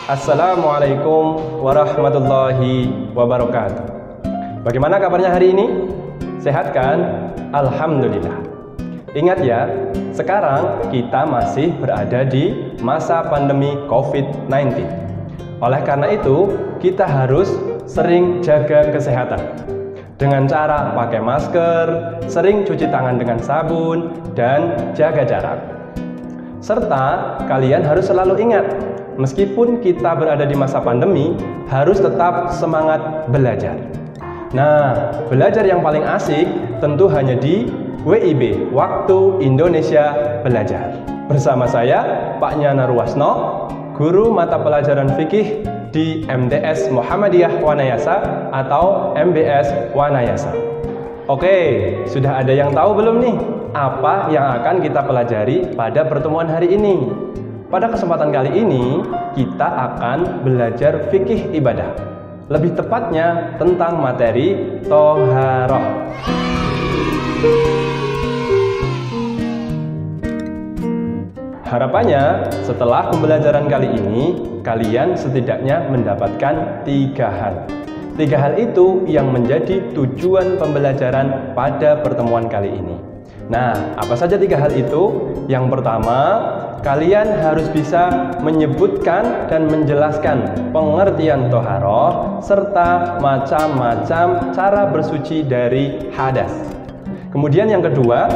Assalamualaikum warahmatullahi wabarakatuh. Bagaimana kabarnya hari ini? Sehat kan? Alhamdulillah. Ingat ya, sekarang kita masih berada di masa pandemi COVID-19. Oleh karena itu, kita harus sering jaga kesehatan dengan cara pakai masker, sering cuci tangan dengan sabun, dan jaga jarak. Serta kalian harus selalu ingat, meskipun kita berada di masa pandemi, harus tetap semangat belajar. Nah, belajar yang paling asik tentu hanya di WIB, Waktu Indonesia Belajar. Bersama saya, Pak Nyana Ruwasno, guru mata pelajaran fikih di MTS Muhammadiyah Wanayasa atau MBS Wanayasa. Oke, sudah ada yang tahu belum nih apa yang akan kita pelajari pada pertemuan hari ini? Pada kesempatan kali ini, kita akan belajar fikih ibadah. Lebih tepatnya tentang materi Thaharah. Harapannya, setelah pembelajaran kali ini, kalian setidaknya mendapatkan 3 hal. 3 hal itu yang menjadi tujuan pembelajaran pada pertemuan kali ini. Nah, apa saja 3 hal itu? Yang pertama, kalian harus bisa menyebutkan dan menjelaskan pengertian Thaharah serta macam-macam cara bersuci dari hadas. Kemudian yang kedua,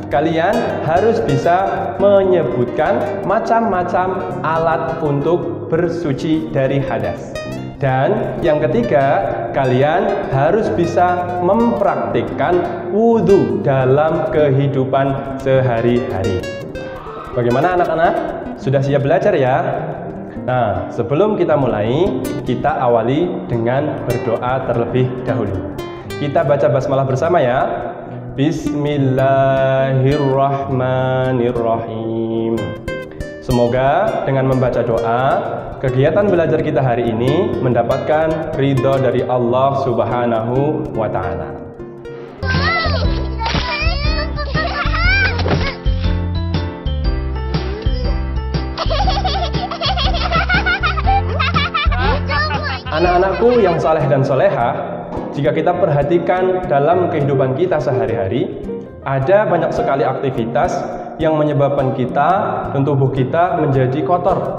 kalian harus bisa menyebutkan macam-macam alat untuk bersuci dari hadas. Dan yang ketiga, kalian harus bisa mempraktikkan wudhu dalam kehidupan sehari-hari. Bagaimana anak-anak? Sudah siap belajar ya? Nah, sebelum kita mulai, kita awali dengan berdoa terlebih dahulu. Kita baca basmalah bersama ya. Bismillahirrahmanirrahim. Semoga dengan membaca doa, kegiatan belajar kita hari ini mendapatkan ridho dari Allah Subhanahu wa Ta'ala. Anak-anakku yang saleh dan solehah, jika kita perhatikan dalam kehidupan kita sehari-hari, ada banyak sekali aktivitas yang menyebabkan kita dan tubuh kita menjadi kotor.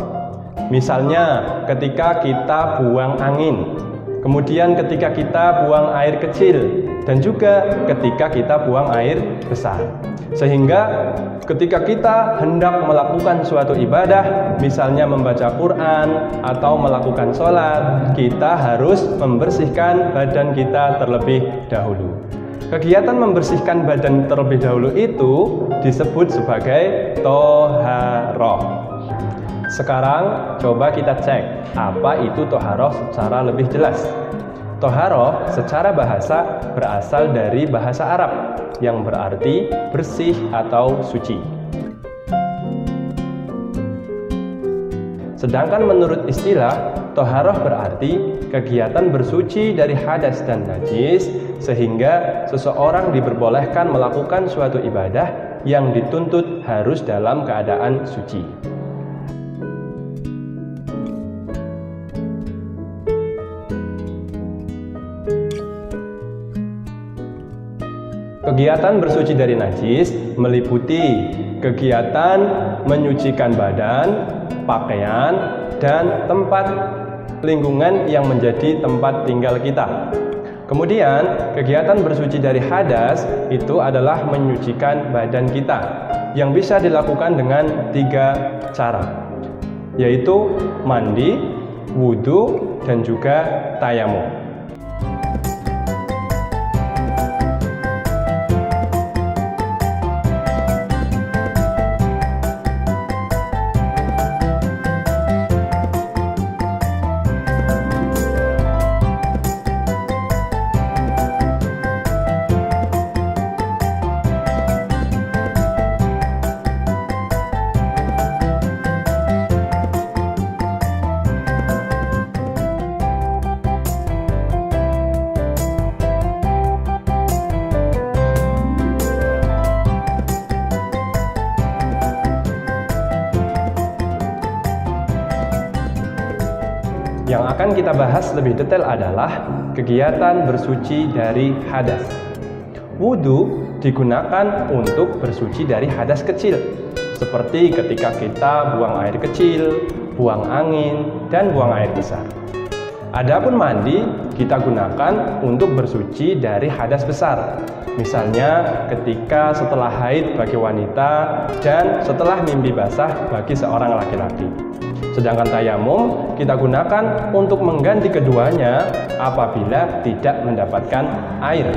Misalnya ketika kita buang angin, kemudian ketika kita buang air kecil, dan juga ketika kita buang air besar. Sehingga ketika kita hendak melakukan suatu ibadah, misalnya membaca Quran atau melakukan sholat, kita harus membersihkan badan kita terlebih dahulu. Kegiatan membersihkan badan terlebih dahulu itu disebut sebagai Thaharah. Sekarang coba kita cek apa itu Thaharah secara lebih jelas. Thaharah secara bahasa berasal dari bahasa Arab yang berarti bersih atau suci. Sedangkan menurut istilah, Thaharah berarti kegiatan bersuci dari hadas dan najis sehingga seseorang diperbolehkan melakukan suatu ibadah yang dituntut harus dalam keadaan suci. Kegiatan bersuci dari najis meliputi kegiatan menyucikan badan, pakaian, dan tempat lingkungan yang menjadi tempat tinggal kita. Kemudian, kegiatan bersuci dari hadas itu adalah menyucikan badan kita yang bisa dilakukan dengan 3 cara, yaitu mandi, wudhu, dan juga tayamum. Yang akan kita bahas lebih detail adalah kegiatan bersuci dari hadas. Wudu digunakan untuk bersuci dari hadas kecil, seperti ketika kita buang air kecil, buang angin, dan buang air besar. Adapun mandi kita gunakan untuk bersuci dari hadas besar, misalnya ketika setelah haid bagi wanita dan setelah mimpi basah bagi seorang laki-laki. Sedangkan tayamum kita gunakan untuk mengganti keduanya apabila tidak mendapatkan air.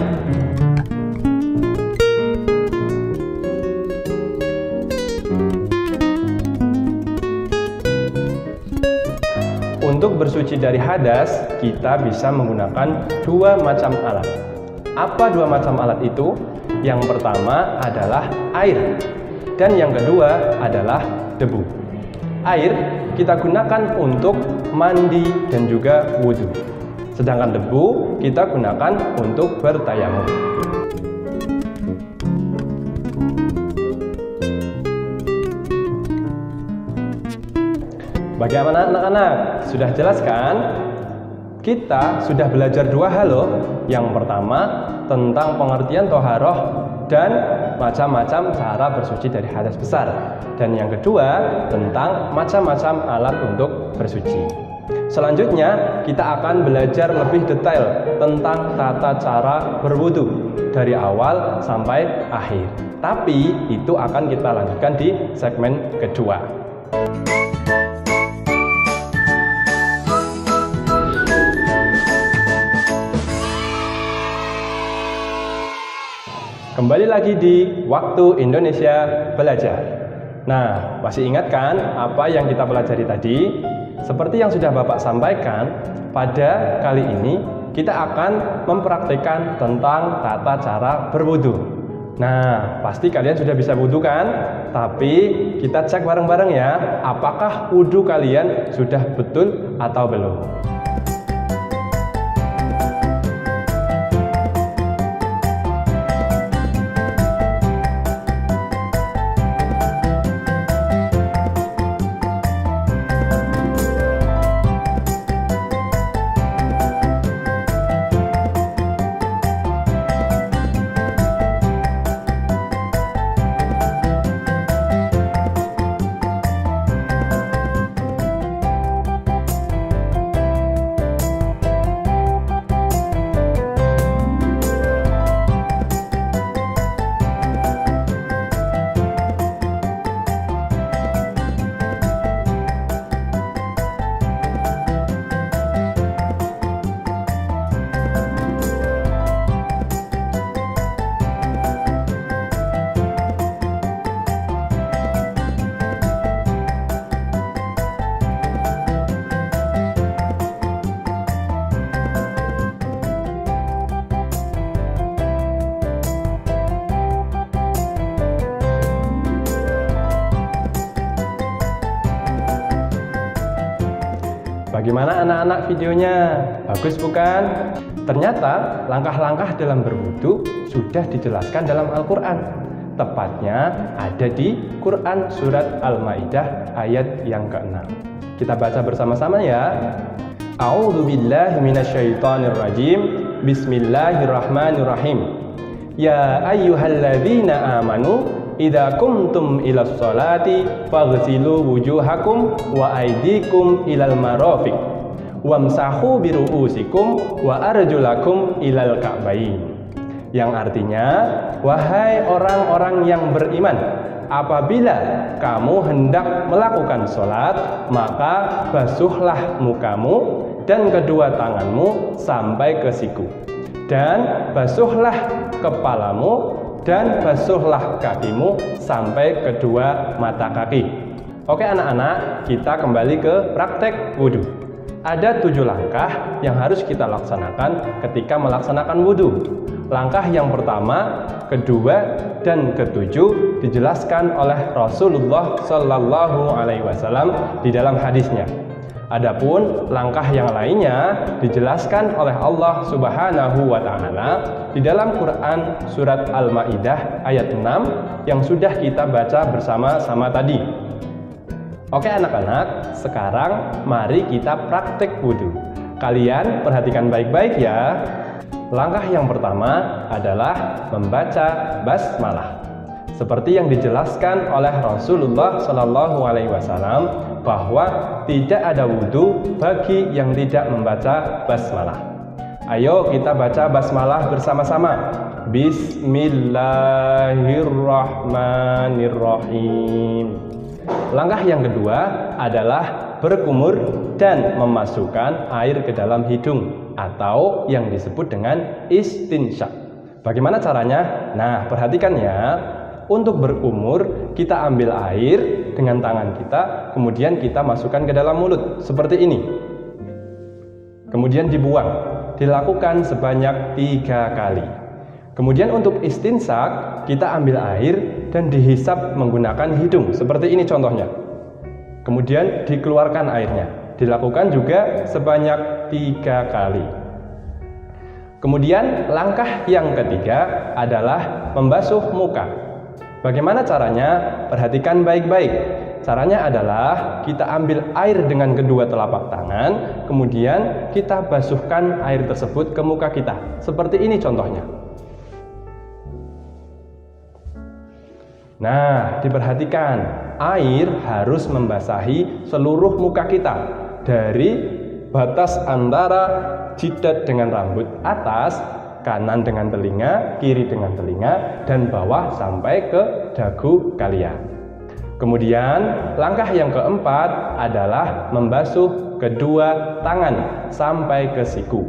Untuk bersuci dari hadas, kita bisa menggunakan dua macam alat. Apa dua macam alat itu? Yang pertama adalah air, dan yang kedua adalah debu. Air kita gunakan untuk mandi dan juga wudhu. Sedangkan debu kita gunakan untuk bertayamum. Bagaimana anak-anak? Sudah jelas kan? Kita sudah belajar dua hal loh. Yang pertama tentang pengertian toharoh dan macam-macam cara bersuci dari hadas besar. Dan yang kedua tentang macam-macam alat untuk bersuci. Selanjutnya kita akan belajar lebih detail tentang tata cara berwudu dari awal sampai akhir. Tapi itu akan kita lanjutkan di segmen kedua. Kembali lagi di Waktu Indonesia Belajar. Nah, masih ingat kan apa yang kita pelajari tadi? Seperti yang sudah Bapak sampaikan, pada kali ini kita akan mempraktikkan tentang tata cara berwudu. Nah, pasti kalian sudah bisa wudu kan? Tapi kita cek bareng-bareng ya, apakah wudu kalian sudah betul atau belum? Bagaimana anak-anak videonya? Bagus bukan? Ternyata langkah-langkah dalam berwudu sudah dijelaskan dalam Al-Quran. Tepatnya ada di Quran Surat Al-Ma'idah ayat yang ke-6. Kita baca bersama-sama ya. A'udzubillahi minasyaitonirrajim. Bismillahirrahmanirrahim. Ya ayyuhalladzina amanu idza kumtum ilas sholati faghsilu wujuhakum wa aydikum ilal marafiq wamsahu biru'usikum wa arjulakum ilal ka'bain. Yang artinya, wahai orang-orang yang beriman, apabila kamu hendak melakukan sholat, maka basuhlah mukamu dan kedua tanganmu sampai ke siku, dan basuhlah kepalamu dan basuhlah kakimu sampai kedua mata kaki. Oke anak-anak, kita kembali ke praktek wudhu. Ada 7 langkah yang harus kita laksanakan ketika melaksanakan wudhu. Langkah yang pertama, kedua, dan ketujuh dijelaskan oleh Rasulullah Shallallahu Alaihi Wasallam di dalam hadisnya. Adapun langkah yang lainnya dijelaskan oleh Allah Subhanahu wa Ta'ala di dalam Quran Surat Al-Ma'idah ayat 6 yang sudah kita baca bersama-sama tadi. Oke anak-anak, sekarang mari kita praktek wudhu. Kalian perhatikan baik-baik ya. Langkah yang pertama adalah membaca basmalah. Seperti yang dijelaskan oleh Rasulullah SAW bahwa tidak ada wudhu bagi yang tidak membaca basmalah. Ayo kita baca basmalah bersama-sama. Bismillahirrahmanirrahim. Langkah yang kedua adalah berkumur dan memasukkan air ke dalam hidung atau yang disebut dengan istinsyak. Bagaimana caranya? Nah, perhatikan ya. Untuk berkumur, kita ambil air dengan tangan kita, kemudian kita masukkan ke dalam mulut seperti ini. Kemudian dibuang. Dilakukan sebanyak 3 kali. Kemudian untuk istinsyak, kita ambil air dan dihisap menggunakan hidung seperti ini contohnya. Kemudian dikeluarkan airnya. Dilakukan juga sebanyak 3 kali. Kemudian langkah yang ketiga adalah membasuh muka. Bagaimana caranya? Perhatikan baik-baik. Caranya adalah kita ambil air dengan kedua telapak tangan, kemudian kita basuhkan air tersebut ke muka kita. Seperti ini contohnya. Nah, diperhatikan, air harus membasahi seluruh muka kita dari batas antara jidat dengan rambut atas, kanan dengan telinga, kiri dengan telinga, dan bawah sampai ke dagu kalian. Kemudian langkah yang keempat adalah membasuh kedua tangan sampai ke siku.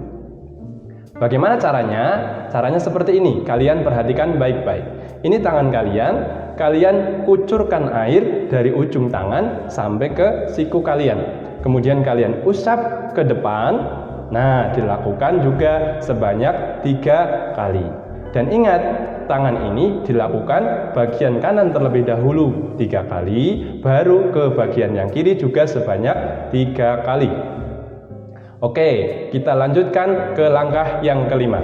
Bagaimana caranya? Caranya seperti ini, kalian perhatikan baik-baik. Ini tangan kalian, kalian kucurkan air dari ujung tangan sampai ke siku kalian. Kemudian kalian usap ke depan. Nah, dilakukan juga sebanyak 3 kali. Dan ingat, tangan ini dilakukan bagian kanan terlebih dahulu 3 kali, baru ke bagian yang kiri juga sebanyak 3 kali. Oke, kita lanjutkan ke langkah yang kelima.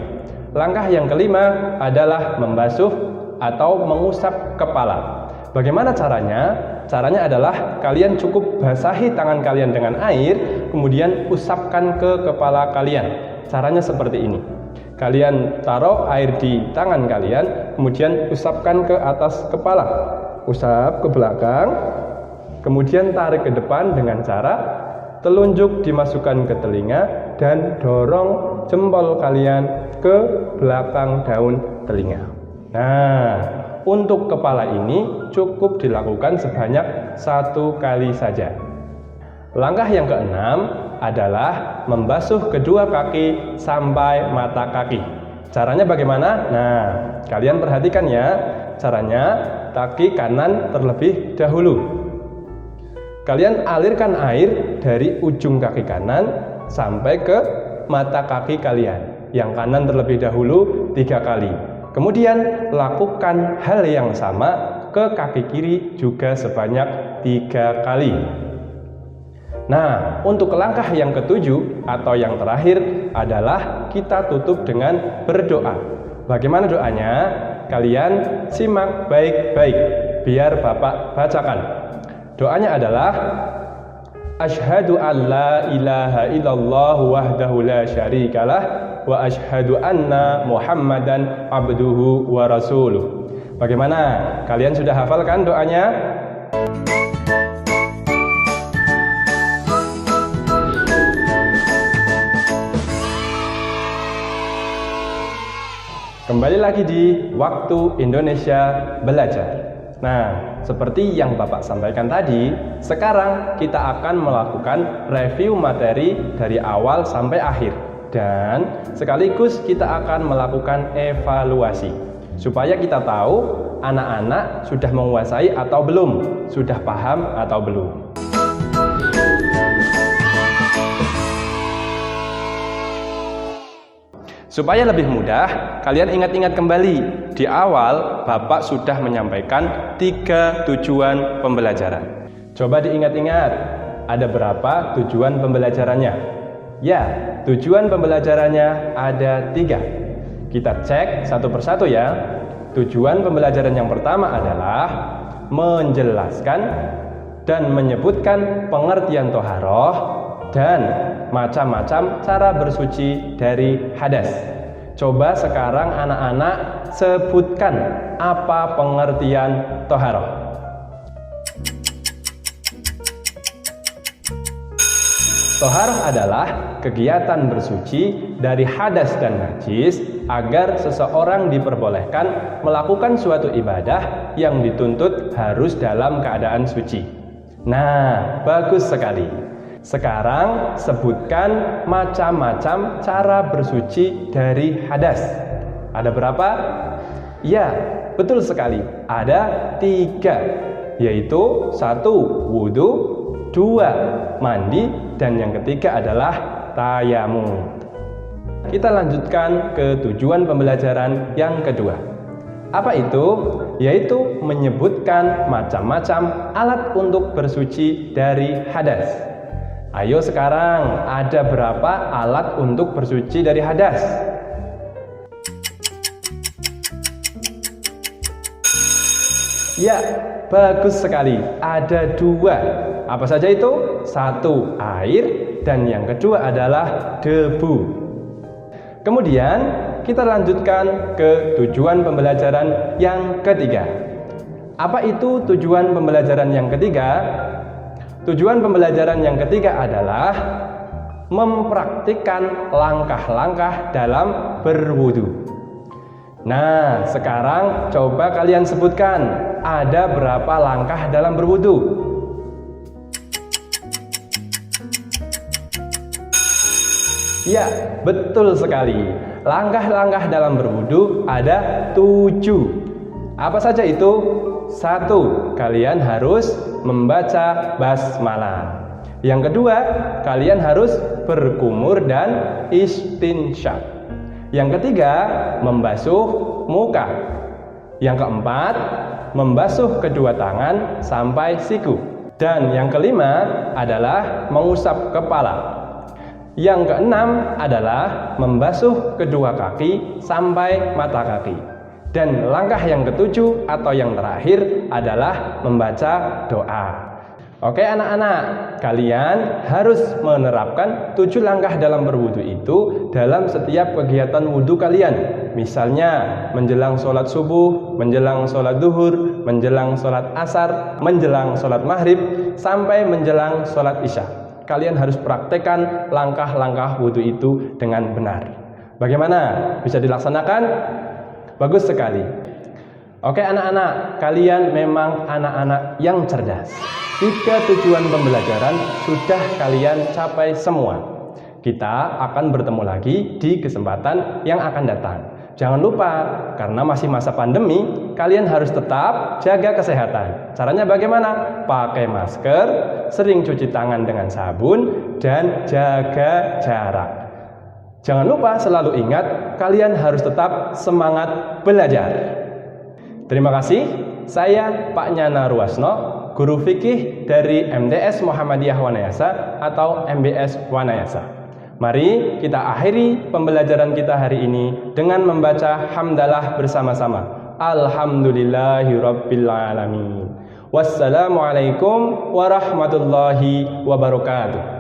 Langkah yang kelima adalah membasuh atau mengusap kepala. Bagaimana caranya? Caranya adalah kalian cukup basahi tangan kalian dengan air, kemudian usapkan ke kepala kalian. Caranya seperti ini. Kalian taruh air di tangan kalian, kemudian usapkan ke atas kepala. Usap ke belakang, kemudian tarik ke depan dengan cara telunjuk dimasukkan ke telinga dan dorong jempol kalian ke belakang daun telinga. Nah, untuk kepala ini cukup dilakukan sebanyak 1 kali saja. Langkah yang keenam adalah membasuh kedua kaki sampai mata kaki. Caranya bagaimana? Nah, kalian perhatikan ya. Caranya kaki kanan terlebih dahulu. Kalian alirkan air dari ujung kaki kanan sampai ke mata kaki kalian. Yang kanan terlebih dahulu 3 kali. Kemudian lakukan hal yang sama ke kaki kiri juga sebanyak 3 kali. Nah, untuk langkah yang ketujuh atau yang terakhir adalah kita tutup dengan berdoa. Bagaimana doanya? Kalian simak baik-baik biar Bapak bacakan. Doanya adalah Asyhadu an la ilaha illallah wahdahu la syarikalah wa asyhadu anna Muhammadan abduhu wa rasuluh. Bagaimana? Kalian sudah hafal kan doanya? Kembali lagi di Waktu Indonesia Belajar. Nah, seperti yang Bapak sampaikan tadi, sekarang kita akan melakukan review materi dari awal sampai akhir. Dan sekaligus kita akan melakukan evaluasi supaya kita tahu anak-anak sudah menguasai atau belum, sudah paham atau belum. Supaya lebih mudah, kalian ingat-ingat kembali. Di awal, Bapak sudah menyampaikan 3 tujuan pembelajaran. Coba diingat-ingat, ada berapa tujuan pembelajarannya? Ya, tujuan pembelajarannya ada 3. Kita cek satu persatu ya. Tujuan pembelajaran yang pertama adalah menjelaskan dan menyebutkan pengertian toharoh dan macam-macam cara bersuci dari hadas. Coba sekarang anak-anak sebutkan apa pengertian toharoh. Toharoh adalah kegiatan bersuci dari hadas dan najis agar seseorang diperbolehkan melakukan suatu ibadah yang dituntut harus dalam keadaan suci. Nah, bagus sekali. Sekarang sebutkan macam-macam cara bersuci dari hadas. Ada berapa? Ya, betul sekali. Ada 3, yaitu 1. Wudhu, 2. Mandi, dan yang ketiga adalah tayamum. Kita lanjutkan ke tujuan pembelajaran yang kedua. Apa itu? Yaitu menyebutkan macam-macam alat untuk bersuci dari hadas. Ayo sekarang, ada berapa alat untuk bersuci dari hadas? Ya, bagus sekali. Ada 2. Apa saja itu? 1. Air, dan yang kedua adalah debu. Kemudian kita lanjutkan ke tujuan pembelajaran yang ketiga. Apa itu tujuan pembelajaran yang ketiga? Tujuan pembelajaran yang ketiga adalah mempraktikkan langkah-langkah dalam berwudu. Nah, sekarang coba kalian sebutkan ada berapa langkah dalam berwudu? Ya, betul sekali. Langkah-langkah dalam berwudu ada 7. Apa saja itu? 1. Kalian harus membaca basmalah. Yang kedua, kalian harus berkumur dan istinsyaq. Yang ketiga, membasuh muka. Yang keempat, membasuh kedua tangan sampai siku. Dan yang kelima adalah mengusap kepala. Yang keenam adalah membasuh kedua kaki sampai mata kaki. Dan langkah yang ketujuh atau yang terakhir adalah membaca doa. Oke anak-anak, kalian harus menerapkan 7 langkah dalam berwudu itu dalam setiap kegiatan wudu kalian. Misalnya menjelang sholat subuh, menjelang sholat duhur, menjelang sholat asar, menjelang sholat maghrib, sampai menjelang sholat isya. Kalian harus praktekkan langkah-langkah wudu itu dengan benar. Bagaimana? Bisa dilaksanakan? Bagus sekali. Oke anak-anak, kalian memang anak-anak yang cerdas. 3 tujuan pembelajaran sudah kalian capai semua. Kita akan bertemu lagi di kesempatan yang akan datang. Jangan lupa, karena masih masa pandemi, kalian harus tetap jaga kesehatan. Caranya bagaimana? Pakai masker, sering cuci tangan dengan sabun, dan jaga jarak. Jangan lupa selalu ingat, kalian harus tetap semangat belajar. Terima kasih, saya Pak Nyana Ruwasno, Guru Fikih dari MTS Muhammadiyah Wanayasa atau MBS Wanayasa. Mari kita akhiri pembelajaran kita hari ini dengan membaca hamdalah bersama-sama. Alhamdulillahirabbil alamin. Wassalamualaikum warahmatullahi wabarakatuh.